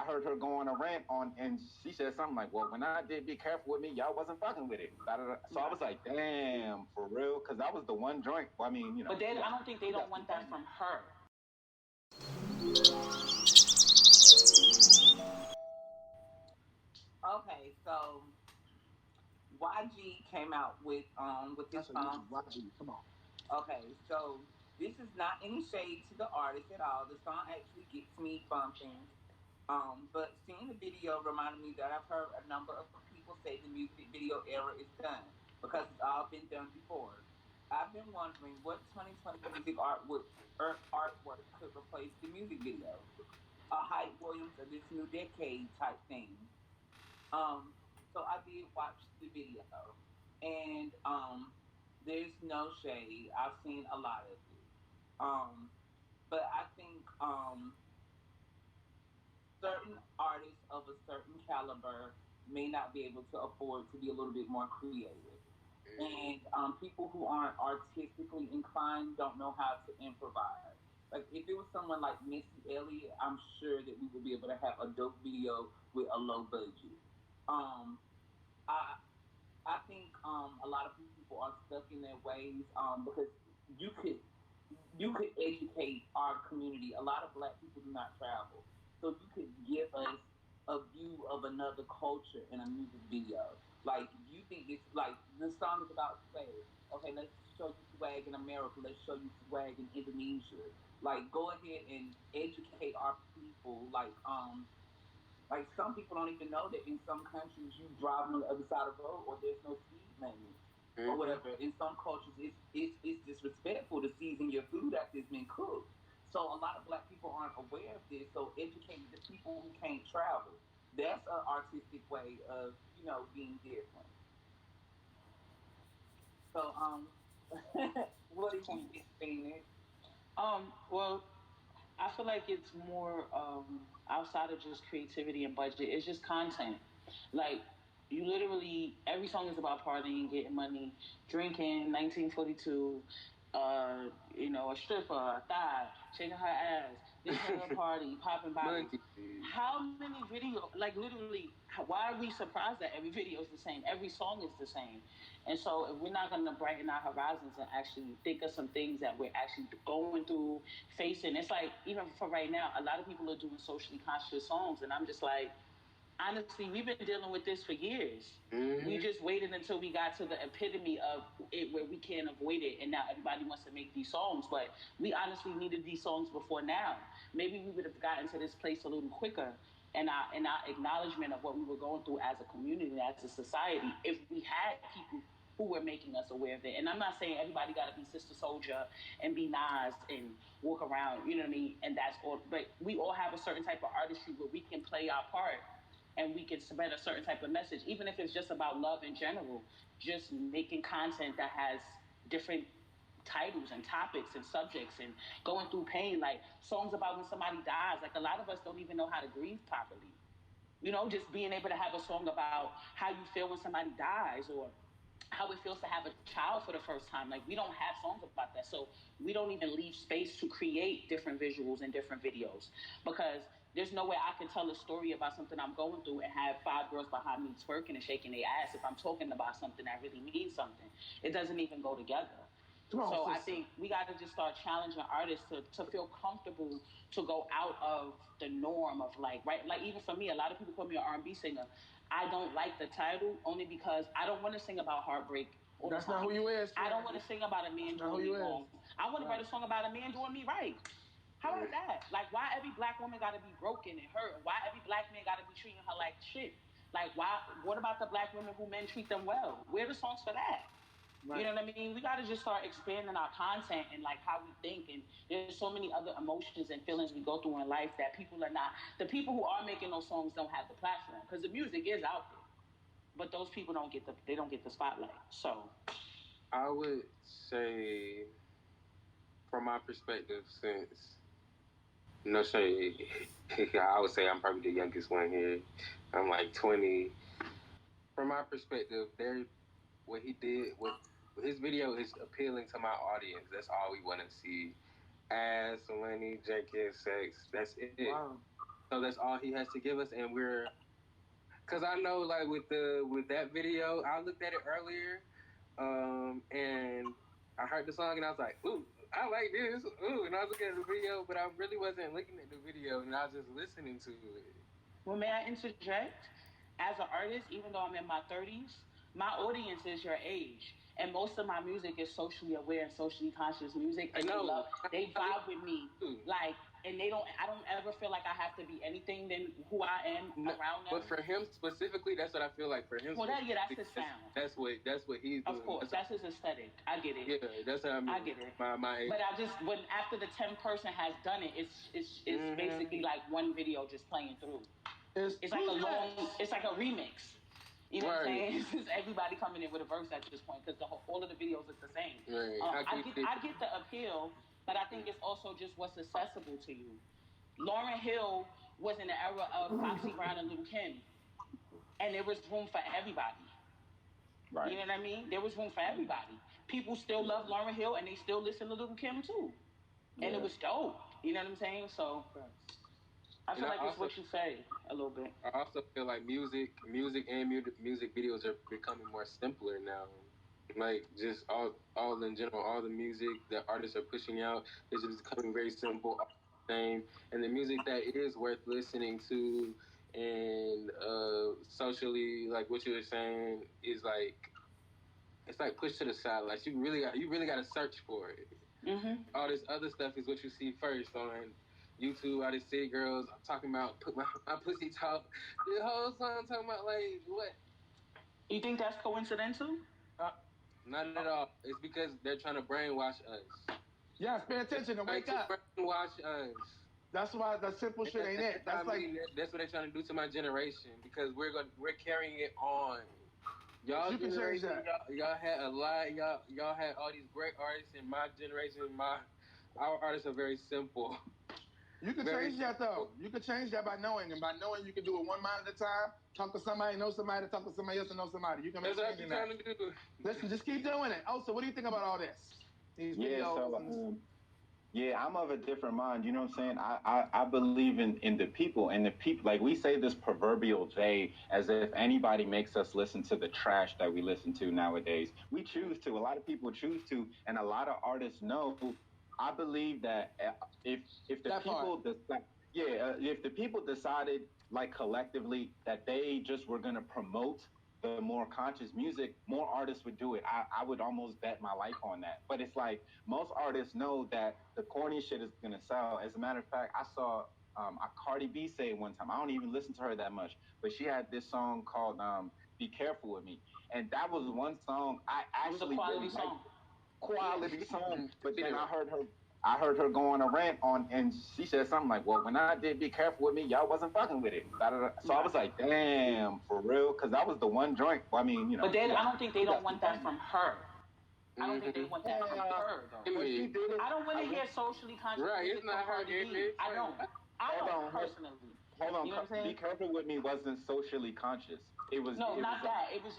heard her go on a rant on, and she said something like, "Well, when I did Be Careful with Me, y'all wasn't fucking with it." Da, da, da. So I was like, "Damn, for real?" Because that was the one joint. Well, I mean, But then I don't think they don't want that from her. Okay, so YG came out with this song. YG, come on. Okay, so this is not any shade to the artist at all. The song actually gets me bumping. But seeing the video reminded me that I've heard a number of people say the music video era is done because it's all been done before. I've been wondering what 2020 music artwork could replace the music video. A Hype Williams of this new decade type thing. Um, so I did watch the video, and there's no shade. I've seen a lot of it. But I think certain artists of a certain caliber may not be able to afford to be a little bit more creative. And people who aren't artistically inclined don't know how to improvise. Like if it was someone like Missy Elliott, I'm sure that we would be able to have a dope video with a low budget. Um, I I think a lot of people are stuck in their ways because you could you could educate our community. A lot of Black people do not travel, so you could give us a view of another culture in a music video. Like you think it's like the song is about swag. Okay, let's show you swag in America. Let's show you swag in Indonesia. Like go ahead and educate our people. Like some people don't even know that in some countries you drive on the other side of the road or there's no speed limit or whatever. In some cultures, it's disrespectful to season your food after it's been cooked. So a lot of Black people aren't aware of this. So educating the people who can't travel. That's an artistic way of being different. So what do you think, Phoenix? Well, I feel like it's more outside of just creativity and budget. It's just content. Like you literally, every song is about partying, getting money, drinking. 1942. A stripper, a thigh, shaking her ass, this is her party, popping bottles. How many videos? Like literally, why are we surprised that every video is the same? Every song is the same. And so, if we're not going to brighten our horizons and actually think of some things that we're actually going through, facing, it's like even for right now, a lot of people are doing socially conscious songs, and I'm just like, honestly, we've been dealing with this for years. We just waited until we got to the epitome of it where we can't avoid it, and now everybody wants to make these songs. But we honestly needed these songs before now. Maybe we would have gotten to this place a little quicker in our acknowledgement of what we were going through as a community, as a society, if we had people who were making us aware of it. And I'm not saying everybody got to be Sister Soldier and be Nas and walk around, you know what I mean? And that's all. But we all have a certain type of artistry where we can play our part and we can spread a certain type of message, even if it's just about love in general, just making content that has different titles and topics and subjects and going through pain, like songs about when somebody dies. Like a lot of us don't even know how to grieve properly. Just being able to have a song about how you feel when somebody dies or how it feels to have a child for the first time. Like we don't have songs about that. So we don't even leave space to create different visuals and different videos because there's no way I can tell a story about something I'm going through and have five girls behind me twerking and shaking their ass if I'm talking about something that really means something. It doesn't even go together. So I think we got to just start challenging artists to feel comfortable to go out of the norm of right, like even for me, a lot of people call me an R&B singer. I don't like the title only because I don't want to sing about heartbreak all the time. That's not who you is. I don't want to sing about a man doing me wrong. I want to write a song about a man doing me right. How about that? Like, why every Black woman got to be broken and hurt? Why every Black man got to be treating her like shit? Like, why? What about the Black women who men treat them well? Where are the songs for that? Right. You know what I mean? We got to just start expanding our content and like how we think. And there's so many other emotions and feelings we go through in life that people are not. The people who are making those songs don't have the platform because the music is out there, but those people don't get the spotlight. So I would say, from my perspective, since no shade, I would say I'm probably the youngest one here. I'm like 20. From my perspective, what he did with his video is appealing to my audience. That's all we want to see. Ass, money, drinking, sex. That's it. Wow. So that's all he has to give us, and we're because I know like with that video, I looked at it earlier, and I heard the song and I was like, ooh, I like this, ooh, and I was looking at the video, but I really wasn't looking at the video, and I was just listening to it. Well, may I interject? As an artist, even though I'm in my 30s, my audience is your age. And most of my music is socially aware and socially conscious music. And they vibe with me. Like, and I don't ever feel like I have to be anything than who I am around them. But for him specifically, that's what I feel like for him. Well, that's his sound. That's what he's doing. Of course, that's his aesthetic. I get it. Yeah, that's what I mean. I get it. My age. But I just, when after the 10 person has done it, it's basically like one video just playing through. It's like it's like a remix. You know what I'm saying? It's just everybody coming in with a verse at this point because all of the videos look the same. Right. I get the appeal, but I think it's also just what's accessible to you. Lauryn Hill was in the era of Foxy Brown and Lil' Kim, and there was room for everybody. Right. You know what I mean? There was room for everybody. People still love Lauryn Hill, and they still listen to Lil' Kim too, and it was dope. You know what I'm saying? So I feel like it's what you say a little bit. I also feel like music videos are becoming more simpler now. Like just all in general, all the music that artists are pushing out is just becoming very simple, same. And the music that is worth listening to and socially, like what you were saying, is like it's like pushed to the side. Like you really got to search for it. Mm-hmm. All this other stuff is what you see first on YouTube. All these city girls talking about put my pussy talk. The whole song talking about like what? You think that's coincidental? Not at all. It's because they're trying to brainwash us. Yes, pay attention and wake up. Brainwash us. That's why the simple shit ain't it. That's like that's what they're trying to do to my generation because we're carrying it on. Y'all you can change that. Y'all had a lot. Y'all had all these great artists in my generation. Our artists are very simple. You can change that though. You can change that by knowing, and by knowing you can do it one mind at a time. Talk to somebody, know somebody, talk to somebody else, and know somebody. You can make change in that. Listen, just keep doing it. Oh, so what do you think about all this? These videos. I'm of a different mind. You know what I'm saying? I believe in the people, and the people, like we say this proverbial J as if anybody makes us listen to the trash that we listen to nowadays. We choose to. A lot of people choose to, and a lot of artists know. I believe that if the people decided like collectively that they just were gonna promote the more conscious music, more artists would do it. I would almost bet my life on that. But it's like most artists know that the corny shit is gonna sell. As a matter of fact, I saw a Cardi B say it one time. I don't even listen to her that much, but she had this song called "Be Careful with Me," and that was one song I actually quality song. Quality song. But then I heard her go on a rant and she said something like, "Well, when I did Be Careful with Me, y'all wasn't fucking with it." So I was like, "Damn, for real?" Because that was the one joint. Well, I mean, you know. But then I don't think they don't want that from her. I don't think they want that from her, though. I don't want to hear socially conscious music from Cardi B. I don't. I don't personally. Hold on. You know Be Careful with Me wasn't socially conscious. It was not that. It was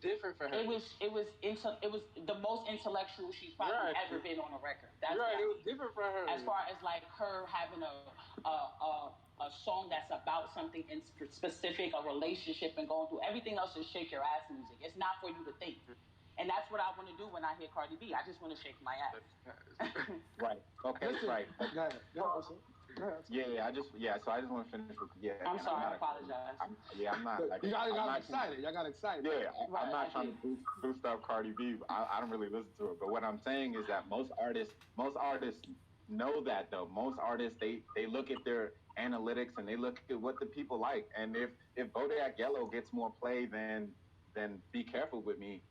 different for her. It was the most intellectual she's probably ever been on a record. That's it was different for her. As far as like her having a song that's about something in specific, a relationship, and going through everything else is shake your ass music. It's not for you to think. And that's what I want to do when I hear Cardi B. I just want to shake my ass. Right. Okay. Listen, right. Yeah. So I just want to finish with I'm sorry. I apologize. I'm not. Y'all got excited. Y'all got excited. Yeah. I'm not trying to boost up Cardi B. I don't really listen to it. But what I'm saying is that most artists know that though. Most artists they look at their analytics and they look at what the people like. And if Bodak Yellow gets more play than Be Careful with Me,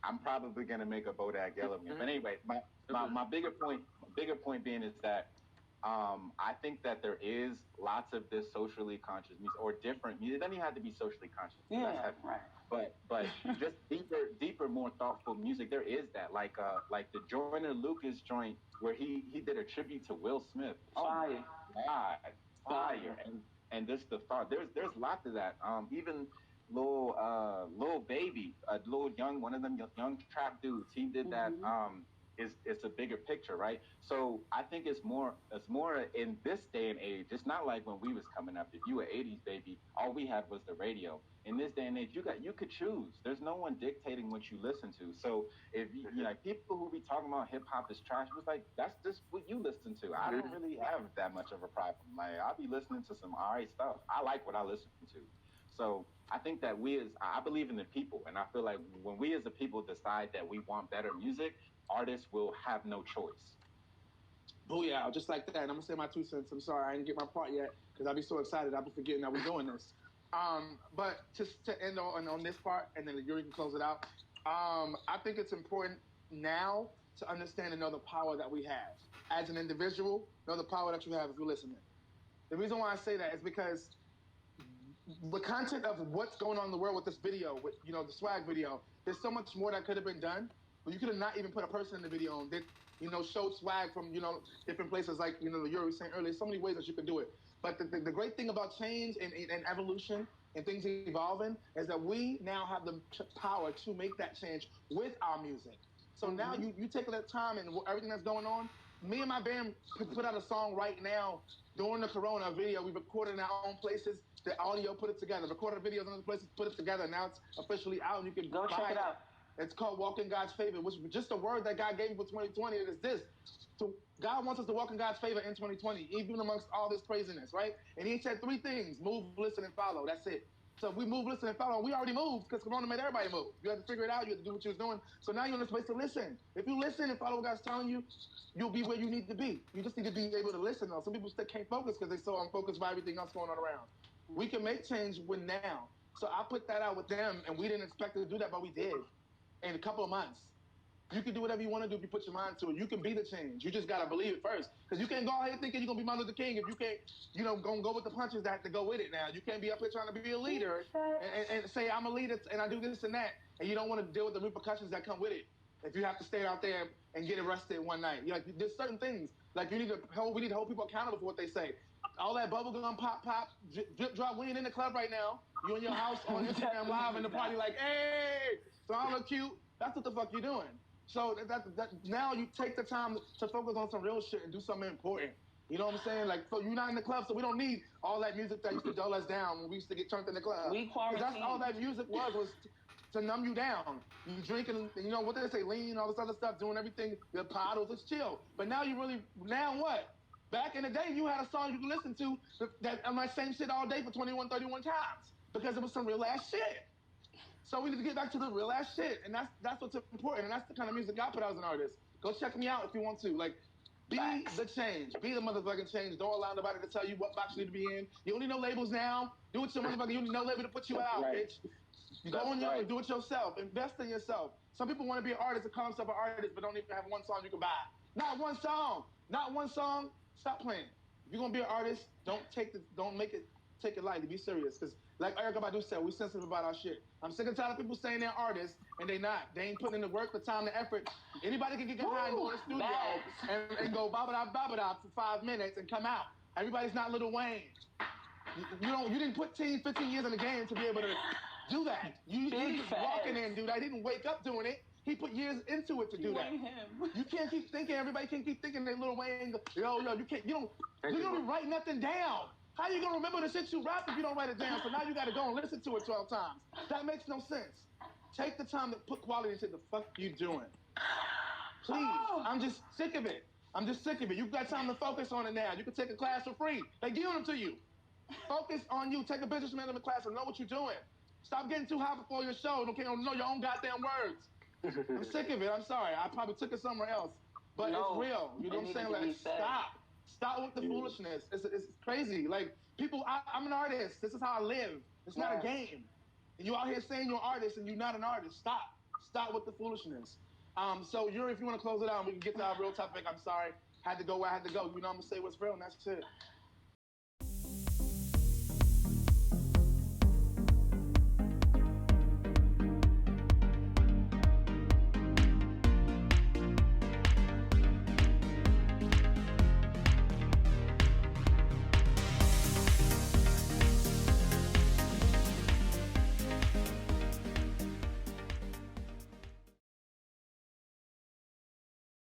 I'm probably gonna make a Bodak Yellow music. But anyway, my bigger point being is that I think that there is lots of this socially conscious music or different music. It doesn't even have to be socially conscious. Yeah, right. But just deeper, more thoughtful music. There is that, like the Joyner Lucas joint where he did a tribute to Will Smith. Fire. Oh my God, fire. And just the thought. There's lots of that. Even Lil Baby, one of them young trap dudes. He did that. is it's a bigger picture, right? So I think it's more in this day and age. It's not like when we was coming up. If you were '80s baby, all we had was the radio. In this day and age, you could choose. There's no one dictating what you listen to. So if you like people who be talking about hip hop is trash, was like that's just what you listen to. I don't really have that much of a problem. Like I'll be listening to some alright stuff. I like what I listen to. So I think that I believe in the people, and I feel like when we as a people decide that we want better music, artists will have no choice. Booyah, just like that. And I'm gonna say my 2 cents. I'm sorry, I didn't get my part yet because I'll be so excited I'll be forgetting that we're doing this. But just to end on this part, and then Yuri can close it out. I think it's important now to understand and know the power that we have as an individual. Know the power that you have if you're listening. The reason why I say that is because the content of what's going on in the world with this video, with the swag video, there's so much more that could have been done. But you could have not even put a person in the video and did, showed swag from different places like the Yuri was saying earlier. So many ways that you can do it. But the great thing about change and evolution and things evolving is that we now have the power to make that change with our music. So now you take that time and everything that's going on. Me and my band put out a song right now during the Corona video. We recorded in our own places. The audio, put it together. Recorded videos in other places, put it together. Now it's officially out, and you can go check it out. It's called Walk in God's Favor, which is just a word that God gave me for 2020. It is this. So God wants us to walk in God's favor in 2020, even amongst all this craziness, right? And he said 3 things: move, listen, and follow. That's it. So if we move, listen, and follow, we already moved because Corona made everybody move. You had to figure it out. You had to do what you was doing. So now you're in a place to listen. If you listen and follow what God's telling you, you'll be where you need to be. You just need to be able to listen, though. Some people still can't focus because they're so unfocused by everything else going on around. We can make change with now. So I put that out with them, and we didn't expect to do that, but we did in a couple of months. You can do whatever you want to do if you put your mind to it. You can be the change. You just got to believe it first. Because you can't go ahead thinking you're going to be Martin Luther King if you can't, gonna go with the punches that have to go with it now. You can't be up here trying to be a leader and say, I'm a leader and I do this and that. And you don't want to deal with the repercussions that come with it. If you have to stay out there and get arrested one night. There's certain things. Like we need to hold people accountable for what they say. All that bubblegum pop, drip, drop. We ain't in the club right now. You in your house on Instagram Live in the party like, hey, so I look cute. That's what the fuck you're doing. So that now you take the time to focus on some real shit and do something important. You know what I'm saying? Like, so you're not in the club, so we don't need all that music that used to dull us down when we used to get turned in the club. We quarantine. That's all that music was to numb you down. You drinking, what they say, lean, all this other stuff, doing everything, the paddles, it's chill. But now now what? Back in the day, you had a song you could listen to that on that same shit all day for 21, 31 times because it was some real ass shit. So we need to get back to the real ass shit, and that's what's important, and that's the kind of music I put out as an artist. Go check me out if you want to. Like, be the change. Be the motherfucking change. Don't allow nobody to tell you what box you need to be in. You don't need no labels now. Do it your motherfucking. You need no label to put you out, bitch. You go in there and do it yourself. Invest in yourself. Some people want to be an artist and call themselves an artist, but don't even have one song you can buy. Not one song. Not one song. Stop playing. If you're gonna be an artist, don't take it lightly. Be serious, because like Erykah Badu said, we're sensitive about our shit. I'm sick and tired of people saying they're artists and they not. They ain't putting in the work, the time, the effort. Anybody can get behind and go in the studio and go babada for 5 minutes and come out. Everybody's not Lil Wayne. You didn't put 10, 15 years in the game to be able to do that. You just walking in, dude. I didn't wake up doing it. He put years into it to do that. You can't keep thinking. Everybody can't keep thinking that Lil Wayne. Yo, you can't. You don't write nothing down. How you gonna remember the shit you rap if you don't write it down? So now you gotta go and listen to it 12 times. That makes no sense. Take the time to put quality into the fuck you doing. Please. I'm just sick of it. You got time to focus on it now. You can take a class for free. They give them to you. Focus on you. Take a business management class and know what you're doing. Stop getting too high before your show. Don't know your own goddamn words. I'm sick of it. I'm sorry. I probably took it somewhere else. But it's real. You know what I'm saying? Like, stop. Stop with the foolishness. It's crazy. Like, people, I'm an artist. This is how I live. It's not a game. And you out here saying you're an artist and you're not an artist. Stop. Stop with the foolishness. So, Yuri, if you want to close it out, we can get to our real topic. I'm sorry. Had to go where I had to go. You know, I'm going to say what's real, and that's it.